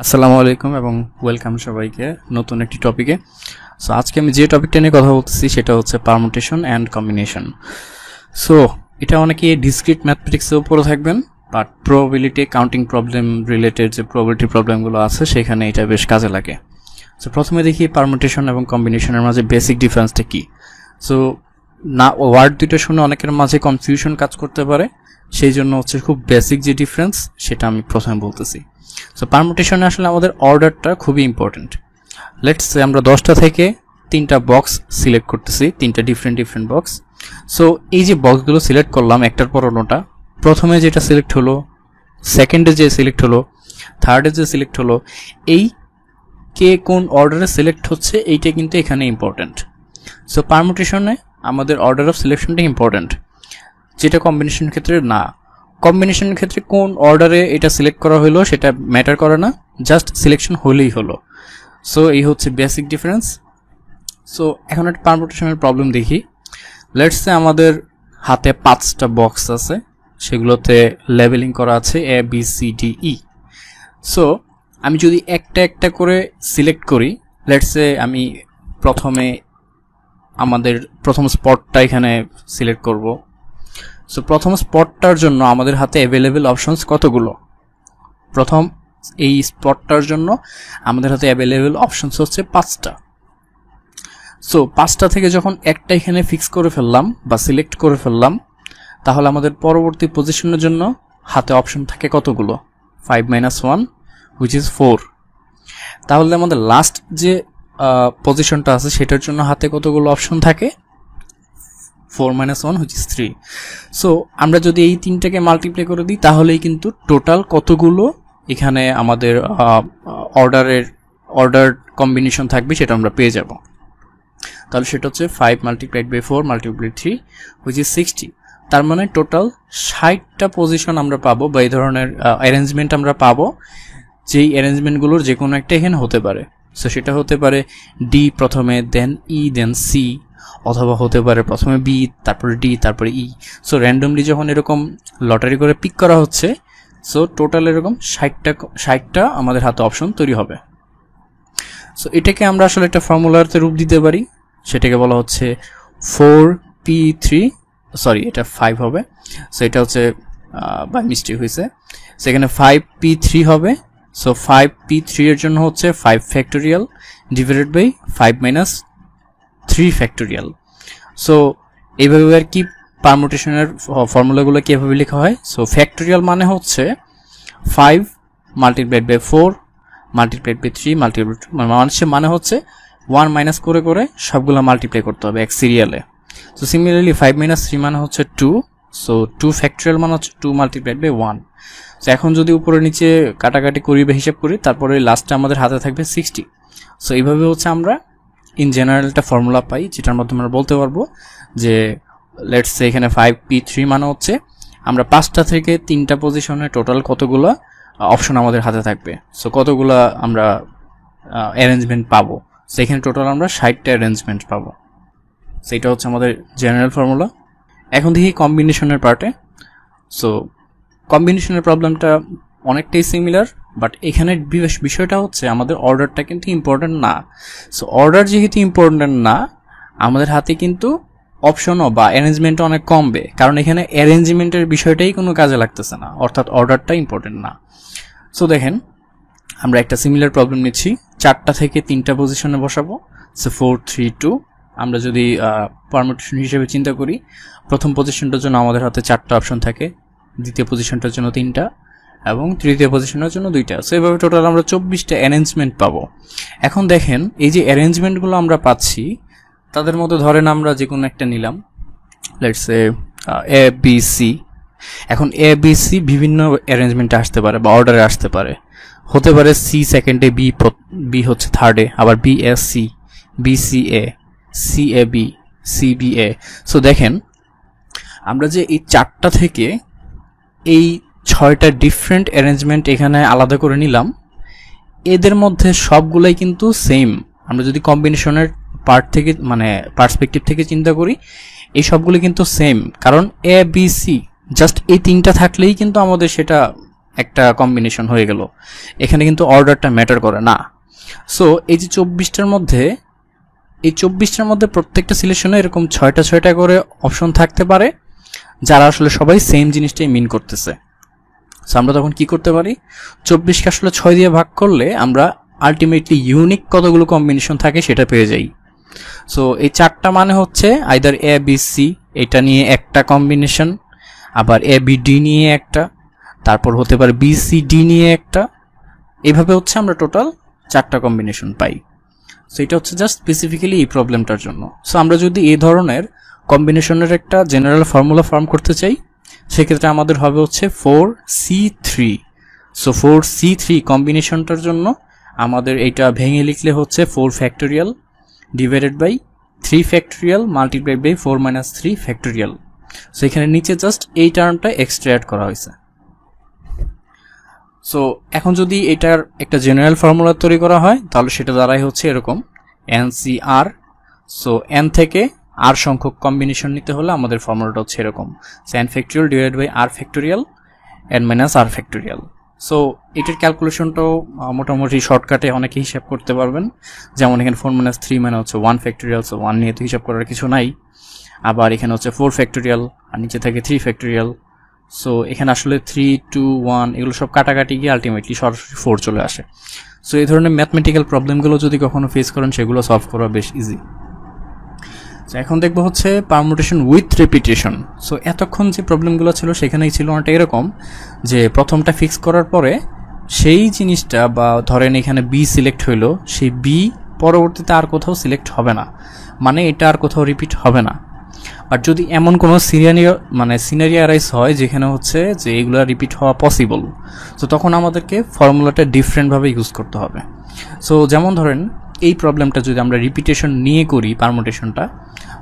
আসসালামু আলাইকুম এবং ওয়েলকাম সবাইকে নতুন একটি টপিকে। সো আজকে আমি যে টপিকটা নিয়ে কথা বলতেছি সেটা হচ্ছে পারমুটেশন অ্যান্ড কম্বিনেশন। সো এটা অনেকে ডিসক্রিট ম্যাথমেটিক্সের উপরে থাকবেন, but probability counting problem related যে প্রবাবিলিটি প্রবলেমগুলো আছে সেখানে এটা বেশ কাজে লাগে। সো প্রথমে দেখি পারমুটেশন এবং কম্বিনেশনের মাঝে বেসিক ডিফারেন্সটা কী। সো না, ওয়ার্ড দুটো শুনে অনেকের মাঝে কনফিউশন কাজ করতে পারে, সেই জন্য হচ্ছে খুব বেসিক যে ডিফারেন্স সেটা আমি প্রথমে বলতেছি। সো পারমুটেশনে আসলে আমাদের অর্ডারটা খুবই ইম্পর্টেন্ট। লেটস সে আমরা 10টা থেকে 3টা বক্স সিলেক্ট করতেছি, 3টা ডিফারেন্ট বক্স। সো এই যে বক্সগুলো সিলেক্ট করলাম একটার পর অন্যটা, প্রথমে যেটা সিলেক্ট হলো, সেকেন্ডে যে সিলেক্ট হলো, থার্ডে যে সিলেক্ট হলো, এই কে কোন অর্ডারে সিলেক্ট হচ্ছে এইটা কিন্তু এখানে ইম্পর্টেন্ট। সো পারমুটেশনে আমাদের অর্ডার অফ সিলেকশনটা ইম্পর্টেন্ট, যেটা কম্বিনেশনের ক্ষেত্রে না। কম্বিনেশনের ক্ষেত্রে কোন অর্ডারে এটা সিলেক্ট করা হলো সেটা ম্যাটার করে না, জাস্ট সিলেকশন হলেই হলো। সো এই হচ্ছে বেসিক ডিফারেন্স। সো এখন একটা পারমুটেশনের প্রবলেম দেখি। লেটস সে আমাদের হাতে 5টা বক্স আছে, সেগুলোতে লেবেলিং করা আছে A B C D E. So আমি যদি একটা একটা করে সিলেক্ট করি, লেটস সে আমি প্রথমে আমাদের প্রথম স্পটটা এখানে সিলেক্ট করব। সো প্রথম স্পটটার জন্য আমাদের হাতে অ্যাভেলেবেল অপশনস কতগুলো? প্রথম এই স্পটটার জন্য আমাদের হাতে অ্যাভেলেবেল অপশনস হচ্ছে 5টা। সো 5টা থেকে যখন একটা এখানে ফিক্স করে ফেললাম বা সিলেক্ট করে ফেললাম, তাহলে আমাদের পরবর্তী পজিশনের জন্য হাতে অপশন থাকে কতগুলো? 5 - 1 হুইচ ইজ 4। তাহলে আমাদের লাস্ট যে পজিশনটা আছে সেটার জন্য হাতে কতগুলো অপশন থাকে? 4 - 1 হুইচ ইজ 3। সো আমরা যদি এই তিনটাকে মাল্টিপ্লাই করে দিই তাহলেই কিন্তু টোটাল কতগুলো এখানে আমাদের অর্ডার কম্বিনেশন থাকবে সেটা আমরা পেয়ে যাব। তাহলে সেটা হচ্ছে 5 × 4 × 3 হুইচ ইজ 60। তার মানে টোটাল 60টা পজিশন আমরা পাবো বা এই ধরনের অ্যারেঞ্জমেন্ট আমরা পাবো, যেই অ্যারেঞ্জমেন্টগুলোর যে কোনো একটা এখানে হতে পারে। সো সেটা হতে পারে ডি প্রথমে, দেন ই, দেন সি, অথবা হতে পারে প্রথমে বি, তারপরে ডি, তারপরে ই। সো র্যান্ডমলি যখন এরকম লটারি করে পিক করা হচ্ছে, সো টোটাল এরকম 60টা আমাদের হাতে অপশন তৈরি হবে। সো এটাকে আমরা আসলে একটা ফর্মুলাতে রূপ দিতে পারি, সেটাকে বলা হচ্ছে 4p3, সরি এটা 5 হবে। সো এটা হচ্ছে বাই মিস্টেক হয়েছে, সেখানে 5p3 হবে। সো 5p3 এর জন্য হচ্ছে 5 factorial divided by 5 - 3 factorial. So এইভাবে আর কি পারমুটেশনের ফর্মুলাগুলো কীভাবে লেখা হয়। সো ফ্যাক্টোরিয়াল মানে হচ্ছে 5 × 4 × 3 মানে হচ্ছে 1 মাইনাস করে করে সবগুলো মাল্টিপ্লাই করতে হবে এক সিরিয়ালে। সো সিমিলারলি 5 - 3 মানে হচ্ছে 2। সো 2 ফ্যাক্টোরিয়াল মানে হচ্ছে 2 × 1। সো এখন যদি উপরে নিচে কাটাকাটি করি বা হিসাব করি, তারপরে লাস্টে আমাদের হাতে থাকবে 60। সো এইভাবে হচ্ছে আমরা ইন জেনারেল একটা ফর্মুলা পাই, যেটার মাধ্যমে আমরা বলতে পারবো যে লেটস সে এখানে 5p3 মানে হচ্ছে আমরা 5টা থেকে 3টা পজিশনে টোটাল কতগুলো অপশন আমাদের হাতে থাকবে। সো কতগুলো আমরা অ্যারেঞ্জমেন্ট পাবো, সেখানে টোটাল আমরা 60টা অ্যারেঞ্জমেন্ট পাবো। সেইটা হচ্ছে আমাদের জেনারেল ফর্মুলা। এখন দেখি কম্বিনেশনের পার্টে। সো কম্বিনেশনের প্রবলেমটা অনেকটাই সিমিলার, বাট এখানে বিষয়টা হচ্ছে আমাদের অর্ডারটা কিন্তু ইম্পর্টেন্ট না। সো অর্ডার যেহেতু ইম্পর্টেন্ট না, আমাদের হাতে কিন্তু অপশনও বা অ্যারেঞ্জমেন্টও অনেক কমবে, কারণ এখানে অ্যারেঞ্জমেন্টের বিষয়টাই কোনো কাজে লাগতেছে না, অর্থাৎ অর্ডারটা ইম্পর্টেন্ট না। সো দেখেন আমরা একটা সিমিলার প্রবলেম নিচ্ছি, 4টা থেকে 3টা পজিশনে বসাবো। সো 4 3 2। আমরা যদি পারমুটেশন হিসেবে চিন্তা করি, প্রথম পজিশনটার জন্য আমাদের হাতে 4টা অপশন থাকে, দ্বিতীয় পজিশনটার জন্য 3টা এবং তৃতীয় পজিশনের জন্য 2টা। সো এইভাবে টোটাল আমরা 24টা অ্যারেঞ্জমেন্ট পাবো। এখন দেখেন এই যে অ্যারেঞ্জমেন্টগুলো আমরা পাচ্ছি, তাদের মধ্যে ধরেন আমরা যে কোনো একটা নিলাম, let's say A B C. এখন এ বি সি বিভিন্ন অ্যারেঞ্জমেন্টে আসতে পারে বা অর্ডারে আসতে পারে। হতে পারে সি সেকেন্ডে, বি হচ্ছে থার্ডে, আবার B A C, B C A, C A B, C B A. So দেখেন আমরা যে এই 4টা থেকে এই 6টা ডিফারেন্ট অ্যারেঞ্জমেন্ট এখানে আলাদা করে নিলাম, এদের মধ্যে সবগুলাই কিন্তু সেম। আমরা যদি কম্বিনেশনের পার্ট থেকে মানে পার্সপেক্টিভ থেকে চিন্তা করি, এই সবগুলো কিন্তু সেম, কারণ এ বি সি জাস্ট এই 3টা থাকলেই কিন্তু আমাদের সেটা একটা কম্বিনেশন হয়ে গেল, এখানে কিন্তু অর্ডারটা ম্যাটার করে না। সো এই যে 24টার মধ্যে, এই 24টার মধ্যে প্রত্যেকটা সিলেকশনে এরকম 6টা করে অপশন থাকতে পারে যারা আসলে সবাই সেম জিনিসটাই মিন করতেছে। সো আমরা তখন কি করতে পারি, 24কে আসলে 6 দিয়ে ভাগ করলে আমরা আলটিমেটলি ইউনিক কতগুলো কম্বিনেশন থাকে সেটা পেয়ে যাই। সো এই 4টা মানে হচ্ছে আইদার এ বি সি, এটা নিয়ে একটা কম্বিনেশন, আবার এ বি ডি নিয়ে একটা, তারপর হতে পারে বি সি ডি নিয়ে একটা, এইভাবে হচ্ছে আমরা টোটাল 4টা কম্বিনেশন পাই। সো এটা হচ্ছে জাস্ট স্পেসিফিক্যালি এই প্রবলেমটার জন্য। সো আমরা যদি এই ধরনের কম্বিনেশনের একটা জেনারেল ফর্মুলা ফর্ম করতে চাই, সেক্ষেত্রে আমাদের হবে হচ্ছে 4C3। সো 4C3 কম্বিনেশনটার জন্য আমাদের এইটা ভেঙে লিখলে হচ্ছে 4 factorial divided by 3 factorial multiplied by 4 - 3 factorial. So এখানে নিচে জাস্ট এই টার্মটা এক্সট্রা অ্যাড করা হয়েছে। সো এখন যদি এটার একটা জেনারেল ফর্মুলা তৈরি করা হয় তাহলে সেটা দ্বারাই হচ্ছে এরকম NCR। সো n থেকে r সংখ্যক কম্বিনেশন নিতে হলে আমাদের ফর্মুলাটা হচ্ছে এরকম, n factorial divided by r factorial n - r factorial. So এটার ক্যালকুলেশনটাও মোটামুটি শর্টকাটে অনেকে হিসাব করতে পারবেন। যেমন এখানে 4 - 3 মানে হচ্ছে 1 ফ্যাক্টোরিয়াল, সো 1 নিয়ে তো হিসাব করার কিছু নাই। আবার এখানে হচ্ছে 4 ফ্যাক্টোরিয়াল আর নিচে থাকে 3 ফ্যাক্টোরিয়াল। সো এখানে আসলে 3, 2, 1 এগুলো সব কাটাকাটি গিয়ে আলটিমেটলি সরাসরি 4 চলে আসে। সো এই ধরনের ম্যাথমেটিক্যাল প্রবলেমগুলো যদি কখনো ফেস করেন সেগুলো সলভ করা বেশ ইজি। সো এখন দেখবো হচ্ছে পারমুটেশন উইথ রেপিটেশন। সো এতক্ষণ যে প্রবলেমগুলো ছিল সেখানেই ছিল অনেকটা এরকম যে প্রথমটা ফিক্স করার পরে সেই জিনিসটা, বা ধরেন এখানে বি সিলেক্ট হইলো, সেই বি পরবর্তীতে আর কোথাও সিলেক্ট হবে না, মানে এটা আর কোথাও রিপিট হবে না। আর যদি এমন কোনো সিনারিও অ্যারাইজ হয় যেখানে হচ্ছে যে এগুলো রিপিট হওয়া পসিবল, তো তখন আমাদেরকে ফর্মুলাটা ডিফারেন্টভাবে ইউজ করতে হবে। সো যেমন ধরেন এই প্রবলেমটা যদি আমরা রিপিটেশন নিয়ে করি পারমুটেশনটা,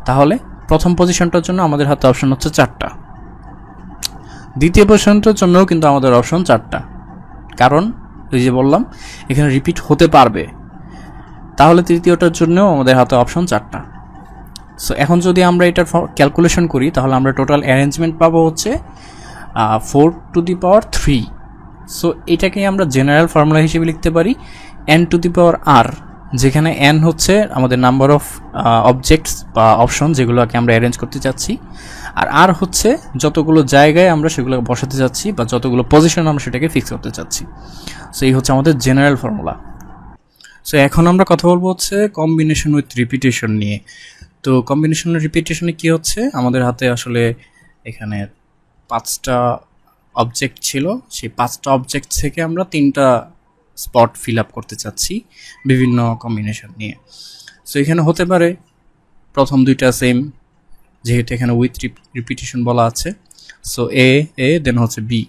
তাহলে প্রথম পজিশনটার জন্য আমাদের হাতে অপশন হচ্ছে 4টা, দ্বিতীয় পজিশনটার জন্যও কিন্তু আমাদের অপশন 4টা, কারণ ওই যে বললাম এখানে রিপিট হতে পারবে। তাহলে তৃতীয়টার জন্যও আমাদের হাতে অপশন 4টা। সো এখন যদি আমরা এটার ক্যালকুলেশন করি তাহলে আমরা টোটাল অ্যারেঞ্জমেন্ট পাবো হচ্ছে 4⁻3। সো এটাকে আমরা জেনারেল ফর্মুলা হিসেবে লিখতে পারি n⁻r, যেখানে n হচ্ছে আমাদের নাম্বার অফ অবজেক্টস বা অপশন যেগুলোকে আমরা অ্যারেঞ্জ করতে চাচ্ছি, আর r হচ্ছে যতগুলো জায়গায় আমরা সেগুলোকে বসাতে চাচ্ছি বা যতগুলো পজিশন আমরা সেটাকে ফিক্স করতে চাচ্ছি। সো এই হচ্ছে আমাদের জেনারেল ফর্মুলা। সো এখন আমরা কথা বলবো হচ্ছে কম্বিনেশন উইথ রিপিটেশন নিয়ে। তো কম্বিনেশন রিপিটেশনে কি হচ্ছে, আমাদের হাতে আসলে এখানে 5টা অবজেক্ট ছিল, সেই 5টা অবজেক্ট থেকে আমরা 3টা স্পট ফিল আপ করতে চাচ্ছি বিভিন্ন কম্বিনেশন নিয়ে। সো এখানে হতে পারে প্রথম 2টা সেম, যেহেতু এখানে উইথ রিপিটেশন বলা আছে। সো এ দেন হচ্ছে বি,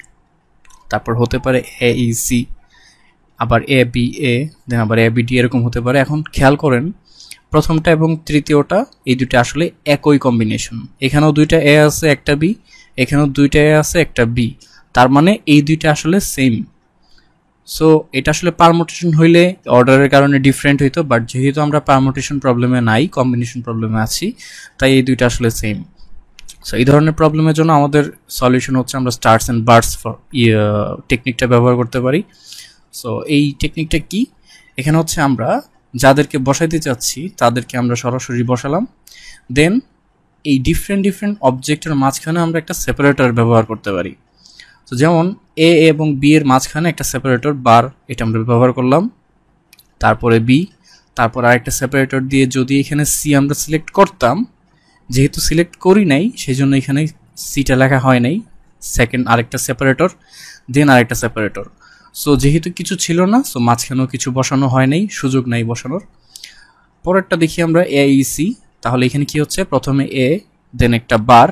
তারপর হতে পারে এ ই সি, আবার এ বি এ, দেন আবার এ বি ডি, এরকম হতে পারে। এখন খেয়াল করেন প্রথমটা এবং তৃতীয়টা এই দুটো আসলে একই কম্বিনেশন, এখানেও 2টা এ আছে একটা বি, এখানেও 2টা এ আছে একটা বি, তার মানে এই দুইটা আসলে সেম। সো এটা আসলে পারমুটেশন হইলে অর্ডারের কারণে ডিফারেন্ট হইতো, বাট যেহেতু আমরা পারমুটেশন প্রবলেমে নাই, কম্বিনেশন প্রবলেমে আছি, তাই এই দুইটা আসলে সেম। সো এই ধরনের প্রবলেমের জন্য আমাদের সলিউশন হচ্ছে আমরা স্টার্স অ্যান্ড বার্স টেকনিকটা ব্যবহার করতে পারি। সো এই টেকনিকটা কি, এখানে হচ্ছে আমরা যাদেরকে বসাইতে চাচ্ছি তাদেরকে আমরা সরাসরি বসালাম, দেন এই ডিফারেন্ট অবজেক্টের মাঝখানে আমরা একটা সেপারেটর ব্যবহার করতে পারি। তো যেমন এ এবং বি এর মাঝখানে একটা সেপারেটর বার, এটা আমরা ব্যবহার করলাম, তারপরে বি, তারপর আরেকটা সেপারেটর দিয়ে যদি এখানে সি আমরা সিলেক্ট করতাম, যেহেতু সিলেক্ট করি নাই সেই জন্য এখানে সিটা লেখা হয় নাই, সেকেন্ড আরেকটা সেপারেটর, দেন আরেকটা সেপারেটর। সো যেহেতু কিছু ছিল না, সো মাঝখানেও কিছু বসানো হয় নাই, সুযোগ নাই বসানোর। পরেরটা দেখি আমরা এ ই সি, তাহলে এখানে কি হচ্ছে, প্রথমে এ দেন একটা বার,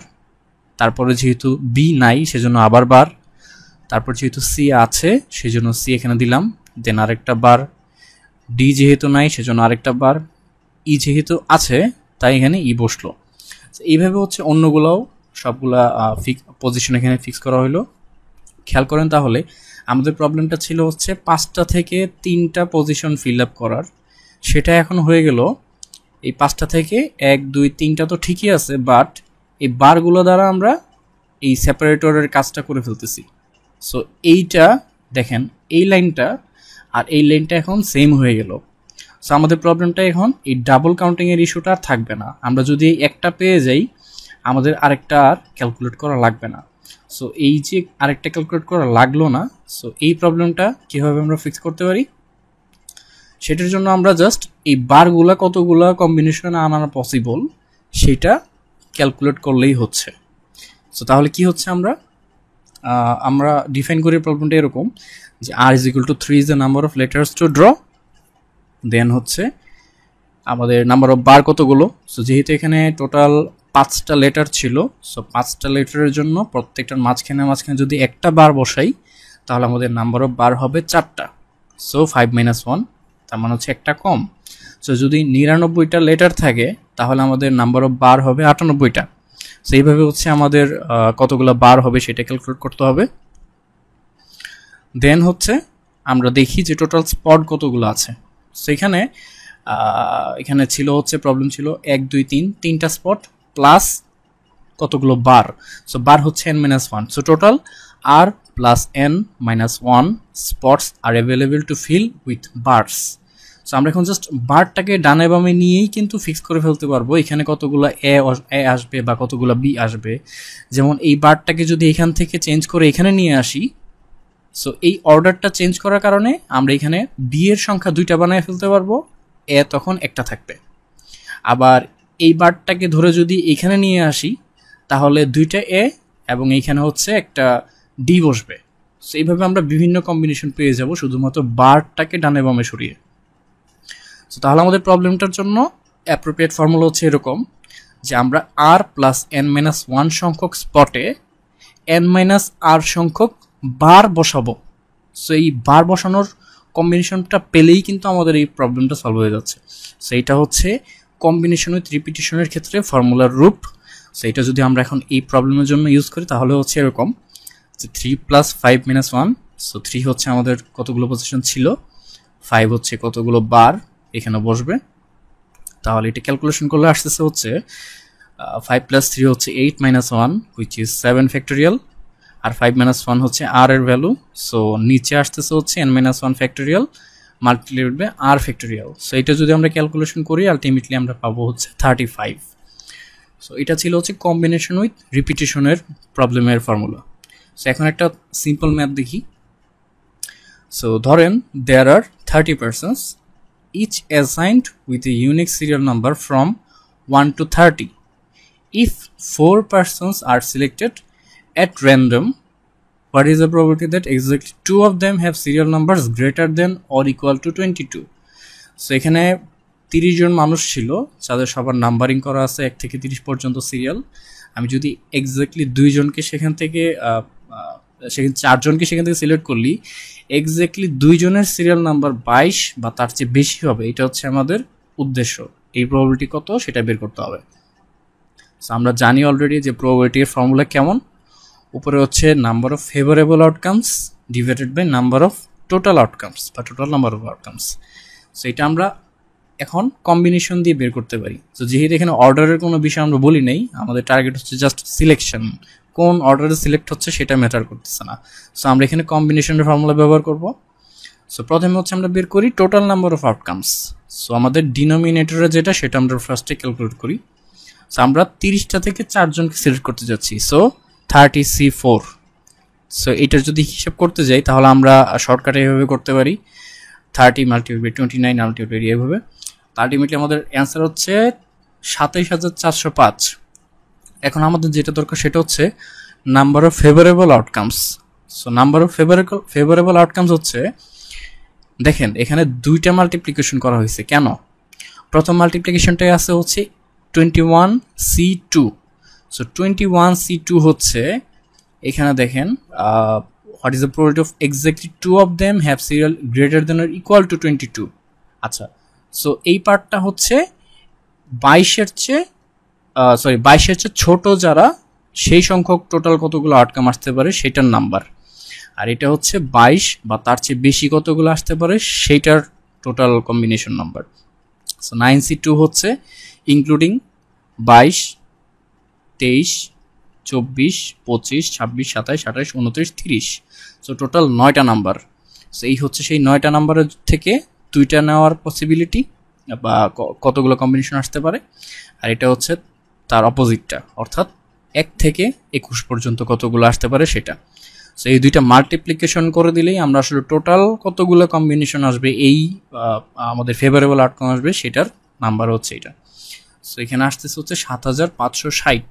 তারপরে যেহেতু বি নাই সেজন্য আবার বার, তারপর যেহেতু সি আছে সেজন্য সি এখানে দিলাম, দেন আরেকটা বার, ডি যেহেতু নাই সেজন্য আরেকটা বার, ই যেহেতু আছে তাই এখানে ই বসলো। এইভাবে হচ্ছে অন্যগুলোও সবগুলা পজিশন এখানে ফিক্স করা হলো। খেয়াল করেন তাহলে আমাদের প্রবলেমটা ছিল হচ্ছে 5টা থেকে 3টা পজিশন ফিল আপ করার, সেটা এখন হয়ে গেল এই 5টা থেকে 1, 2, 3টা তো ঠিকই আছে, বাট এই বারগুলো দ্বারা আমরা এই সেপারেটরের কাজটা করে ফেলতেছি। সো এইটা দেখেন, এই লাইনটা আর এই লাইনটা এখন সেম হয়ে গেল। সো আমাদের প্রবলেমটা এখন এই ডাবল কাউন্টিংয়ের ইস্যুটা আর থাকবে না। আমরা যদি একটা পেয়ে যাই, আমাদের আরেকটা আর ক্যালকুলেট করা লাগবে না। সো এই যে আরেকটা ক্যালকুলেট করা লাগলো না, সো এই প্রবলেমটা কীভাবে আমরা ফিক্স করতে পারি, সেটার জন্য আমরা জাস্ট এই বারগুলা কতগুলা কম্বিনেশনে আনা পসিবল সেটা ক্যালকুলেট করলেই হচ্ছে। সো তাহলে কি হচ্ছে, আমরা ডিফাইন করি প্রবলেমটা এরকম যে r is equal to 3 is the number of letters to draw, দেন হচ্ছে আমাদের নাম্বার অফ বার কতগুলো। সো যেহেতু এখানে টোটাল 5টা লেটার ছিল, সো 5টা লেটারের জন্য প্রত্যেকটার মাঝখানে যদি একটা বার বসাই, তাহলে আমাদের নাম্বার অফ বার হবে 4টা। সো 5 - 1, তার মানে হচ্ছে একটা কম। সো যদি 99টা লেটার থাকে, তাহলে আমাদের নাম্বার অফ বার হবে 98টা। সো এইভাবে হচ্ছে আমাদের কতগুলো বার হবে সেটা ক্যালকুলেট করতে হবে। দেন হচ্ছে আমরা দেখি যে টোটাল স্পট কতগুলো আছে। সো এখানে ছিল হচ্ছে প্রবলেম ছিল 1 2 3 তিনটা স্পট প্লাস কতগুলো বার। সো বার হচ্ছে n-1। So total r plus n-1 spots are available to fill with bars. So আমরা এখন জাস্ট বারটাকে ডানে বামে নিয়েই কিন্তু ফিক্স করে ফেলতে পারবো এখানে কতগুলো এ আসবে বা কতগুলো বি আসবে। যেমন এই বারটাকে যদি এখান থেকে চেঞ্জ করে এখানে নিয়ে আসি, সো এই অর্ডারটা চেঞ্জ করার কারণে আমরা এখানে বি এর সংখ্যা 2টা বানিয়ে ফেলতে পারবো, এ তখন একটা থাকবে। আবার এই বারটাকে ধরে যদি এখানে নিয়ে আসি, তাহলে 2টা এ এবং এইখানে হচ্ছে একটা ডি বসবে। সো এইভাবে আমরা বিভিন্ন কম্বিনেশন পেয়ে যাব শুধুমাত্র বারটাকে ডানে বামে সরিয়ে। সো তাহলে আমাদের প্রবলেমটার জন্য অ্যাপ্রোপ্রিয়েট ফর্মুলা হচ্ছে এরকম যে আমরা r plus n-1 সংখ্যক স্পটে n-r সংখ্যক বার বসাবো। সো এই বার বসানোর কম্বিনেশনটা পেলেই কিন্তু আমাদের এই প্রবলেমটা সলভ হয়ে যাচ্ছে। সো এটা হচ্ছে কম্বিনেশন উইথ রিপিটিশনের ক্ষেত্রে ফর্মুলার রূপ। সো এটা যদি আমরা এখন এই প্রবলেমের জন্য ইউজ করি, তাহলে হচ্ছে এরকম যে 3 + 5 - 1। সো 3 হচ্ছে আমাদের কতগুলো পজিশন ছিল, 5 হচ্ছে কতগুলো বার এখানে বসবে। তাহলে এটা ক্যালকুলেশন করলে আসতেছে হচ্ছে 5 + 3 হচ্ছে 8 - 1 হুইচ ইজ 7 ফ্যাক্টোরিয়াল, আর 5 - 1 হচ্ছে r এর ভ্যালু। সো নিচে আসতেছে হচ্ছে n-1 factorial multiplied by r factorial. So এটা যদি আমরা ক্যালকুলেশন করি, আলটিমেটলি আমরা পাবো হচ্ছে 35। সো এটা ছিল হচ্ছে কম্বিনেশন উইথ রিপিটিশনের প্রবলেমের ফর্মুলা। সো এখন একটা সিম্পল ম্যাথ দেখি। সো ধরেন দেয়ার আর 30 persons, each assigned with a unique serial number from 1 to 30. If 4 persons are selected at random, what is the probability that exactly 2 of them have serial numbers greater than or equal to 22? So এখানে 30 জন মানুষ ছিল যাদের সবার numbering করা আছে 1 থেকে 30 পর্যন্ত serial. আমি যদি এক্স্যাক্টলি 2 জনকে সেখান থেকে 4 জনকে সেখান থেকে সিলেক্ট করলি, এক্স্যাক্টলি 2 জনের সিরিয়াল নাম্বার 22 বা তার চেয়ে বেশি হবে। এটা হচ্ছে আমাদের উদ্দেশ্য। এই প্রবাবিলিটি কত সেটা বের করতে হবে। সো আমরা জানি অলরেডি যে প্রবাবিলিটির ফর্মুলা কেমন। উপরে হচ্ছে number of favourable outcomes divided by number of total outcomes বা total number of outcomes. So এটা আমরা এখন কম্বিনেশন দিয়ে বের করতে পারি। তো যেহেতু এখানে অর্ডারের কোনো বিষয় আমরা বলি নেই, আমাদের টার্গেট হচ্ছে জাস্ট সিলেকশন, কোন অর্ডারে সিলেক্ট হচ্ছে সেটা ম্যাটার করতেছে না। সো আমরা এখানে কম্বিনেশনের ফর্মুলা ব্যবহার করব। সো প্রথমে হচ্ছে আমরা বের করি total number of outcomes. So আমাদের ডিনোমিনেটরে যেটা সেটা আমরা ফার্স্টে ক্যালকুলেট করি। সো আমরা 30টা থেকে 4 জনকে সিলেক্ট করতে যাচ্ছি। So 30C4। সো এটার যদি হিসাব করতে যাই, তাহলে আমরা শর্টকাটে এভাবে করতে পারি 30 × 29 × এভাবে। আলটিমেটলি আমাদের অ্যান্সার হচ্ছে 27405। এখন আমাদের যেটা দরকার সেটা হচ্ছে number of favourable outcomes. So number of favourable outcomes হচ্ছে, দেখেন এখানে 2টা মাল্টিপ্লিকেশন করা হয়েছে। কেন? প্রথম মাল্টিপ্লিকেশনটাই আছে হচ্ছে 21C2। সো 21C2 হচ্ছে এখানে দেখেন what is the probability of exactly 2 of them have serial greater than or equal to 22। আচ্ছা, সো এই পার্টটা হচ্ছে 22-এর চেয়ে ছোট যারা, সেই সংখ্যক টোটাল কতগুলো আউটকাম আসতে পারে সেটার নাম্বার। আর এটা হচ্ছে 22 বা তার চেয়ে বেশি কতগুলো আসতে পারে সেইটার total combination number. So 9C2 হচ্ছে ইনক্লুডিং 22, 23, 24, 25, 26, 27, 28, 29, 30। সো টোটাল 9টা নাম্বার। সো এই হচ্ছে সেই 9টা নাম্বারের থেকে 2টা নেওয়ার পসিবিলিটি বা কতগুলো কম্বিনেশন আসতে পারে, আর এটা হচ্ছে তার অপোজিটটা, অর্থাৎ 1 থেকে 21 পর্যন্ত কতগুলো আসতে পারে সেটা। সো এই দুইটা মাল্টিপ্লিকেশন করে দিলেই আমরা আসলে টোটাল কতগুলো কম্বিনেশন আসবে, এই আমাদের ফেভারেবল আউটকাম আসবে সেটার নাম্বার হচ্ছে এটা। সো এখানে আসতেছে হচ্ছে 7560।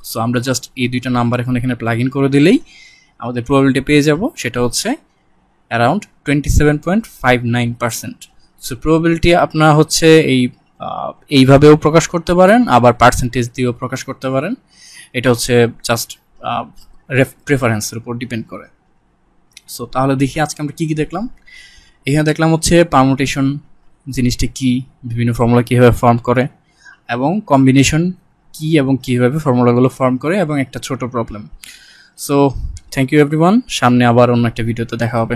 সো আমরা জাস্ট এই দুইটা নাম্বার এখন এখানে প্লাগ ইন করে দিলেই আমাদের প্রবাবিলিটি পেয়ে যাব, সেটা হচ্ছে অ্যারাউন্ড 27.59%। সো প্রবাবিলিটি আপনারা হচ্ছে এইভাবেও প্রকাশ করতে পারেন, আবার পার্সেন্টেজ দিয়েও প্রকাশ করতে পারেন। এটা হচ্ছে জাস্ট প্রেফারেন্সের উপর ডিপেন্ড করে। সো তাহলে দেখি আজকে আমরা কী কী দেখলাম। এখানে দেখলাম হচ্ছে পারমুটেশন জিনিসটা কি, বিভিন্ন ফর্মুলা কীভাবে ফর্ম করে, এবং কম্বিনেশন কি এবং কীভাবে ফর্মুলাগুলো ফর্ম করে, এবং একটা ছোট problem. So thank you everyone, সামনে আবার অন্য একটা ভিডিওতে দেখা হবে।